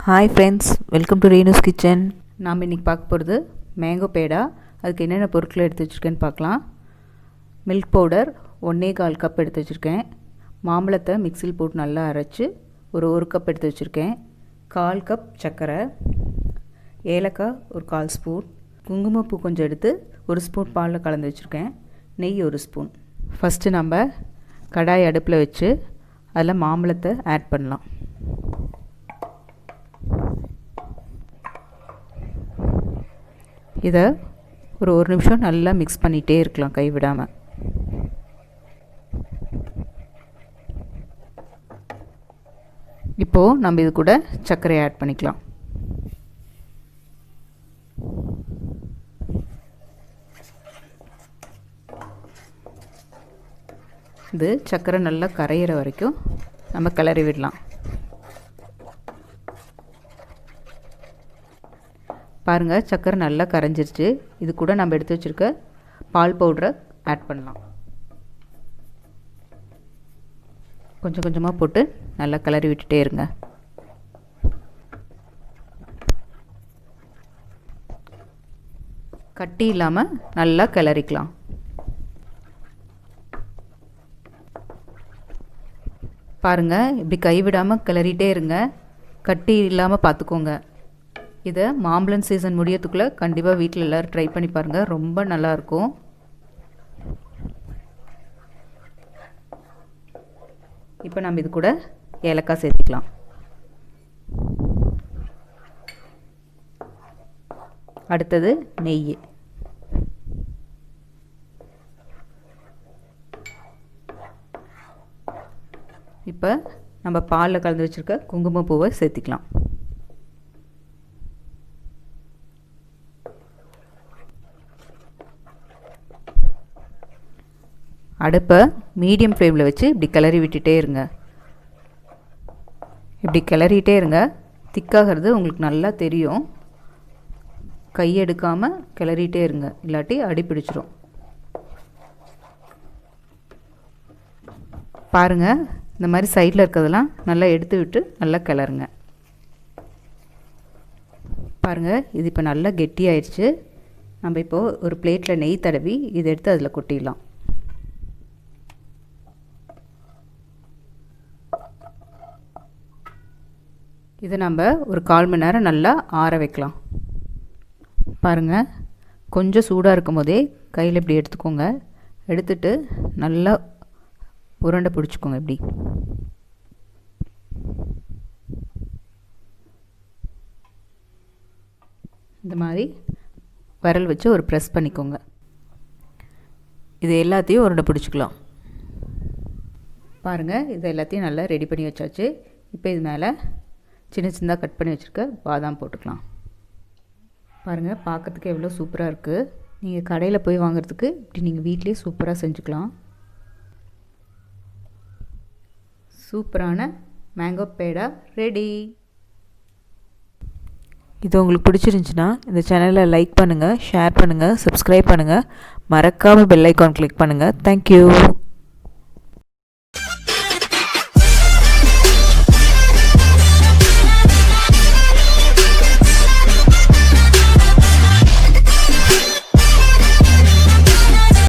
Hi friends, welcome to Renu's kitchen. நாம் இன்றைக்கி பார்க்க போகிறது மேங்கோ பேடா. அதுக்கு என்னென்ன பொருட்களை எடுத்து வச்சுருக்கேன்னு பார்க்கலாம். மில்க் பவுடர் 1.25 கப் எடுத்து வச்சுருக்கேன். மாம்பழத்தை மிக்சியில் போட்டு நல்லா அரைச்சி ஒரு கப் எடுத்து வச்சுருக்கேன். 1/4 கப் சர்க்கரை, ஏலக்காய் ஒரு 1/4 ஸ்பூன், குங்குமப்பூ கொஞ்சம் எடுத்து 1 ஸ்பூன் பாலில் கலந்து வச்சுருக்கேன். நெய் 1 ஸ்பூன். ஃபஸ்ட்டு நம்ம கடாய் அடுப்பில் வச்சு அதில் மாம்பழத்தை ஆட் பண்ணலாம். இதை ஒரு நிமிஷம் நல்லா மிக்ஸ் பண்ணிகிட்டே இருக்கலாம் கைவிடாமல். இப்போது நம்ம இது கூட சர்க்கரையை ஆட் பண்ணிக்கலாம். இது சர்க்கரை நல்லா கரையிற வரைக்கும் நம்ம கிளறி விடலாம். பாருங்கள், சர்க்கரை நல்லா கரைஞ்சிருச்சு. இது கூட நம்ம எடுத்து வச்சுருக்க பால் பவுடரை ஆட் பண்ணலாம். கொஞ்சம் கொஞ்சமாக போட்டு நல்லா கிளறி விட்டுட்டே இருங்க. கட்டி இல்லாமல் நல்லா கிளறிக்கலாம். பாருங்கள், இப்படி கைவிடாமல் கிளறிட்டே இருங்க. கட்டி இல்லாமல் பார்த்துக்கோங்க. இதை மாம்பழம் சீசன் முடியறதுக்குள்ளே கண்டிப்பாக வீட்டில் எல்லோரும் ட்ரை பண்ணி பாருங்கள். ரொம்ப நல்லாயிருக்கும். இப்போ நம்ம இது கூட ஏலக்காய் சேர்த்துக்கலாம். அடுத்தது நெய். இப்போ நம்ம பாலில் கலந்து வச்சுருக்க குங்குமப்பூவை சேர்த்துக்கலாம். அடுப்பை மீடியம் ஃப்ளேமில் வச்சு இப்படி கிளறி விட்டுட்டே இருங்க. இப்படி கிளறிட்டே இருங்க. திக்காகிறது உங்களுக்கு நல்லா தெரியும். கையெடுக்காமல் கிளறிட்டே இருங்க, இல்லாட்டி அடி பிடிச்சிரும். பாருங்கள், இந்த மாதிரி சைடில் இருக்கிறதெல்லாம் நல்லா எடுத்து விட்டு நல்லா கிளறுங்க. பாருங்கள், இது இப்போ நல்லா கெட்டியாயிடுச்சு. நம்ம இப்போது ஒரு பிளேட்டில் நெய் தடவி இதை எடுத்து அதில் கொட்டிடலாம். இதை நம்ம ஒரு 1/4 மணி நேரம் நல்லா ஆற வைக்கலாம். பாருங்கள், கொஞ்சம் சூடாக இருக்கும் போதே கையில் இப்படி எடுத்துக்கோங்க. எடுத்துட்டு நல்லா உருண்டை பிடிச்சிக்கோங்க. இப்படி இந்த மாதிரி விரல் வச்சு ஒரு ப்ரெஸ் பண்ணிக்கோங்க. இது எல்லாத்தையும் உருண்டை பிடிச்சிக்கலாம். பாருங்கள், இது எல்லாத்தையும் நல்லா ரெடி பண்ணி வச்சாச்சு. இப்போ இது மேலே சின்ன சின்னதாக கட் பண்ணி வச்சுருக்க பாதாம் போட்டுக்கலாம். பாருங்கள், பார்க்குறதுக்கு எவ்வளோ சூப்பராக இருக்குது. நீங்கள் கடையில் போய் வாங்குறதுக்கு இப்படி நீங்கள் வீட்லேயே சூப்பராக செஞ்சுக்கலாம். சூப்பரான மேங்கோ பேடா ரெடி. இது உங்களுக்கு பிடிச்சிருந்துச்சின்னா இந்த சேனலை லைக் பண்ணுங்கள், ஷேர் பண்ணுங்கள், சப்ஸ்கிரைப் பண்ணுங்கள். மறக்காமல் பெல் ஐக்கான் கிளிக் பண்ணுங்கள். தேங்க்யூ.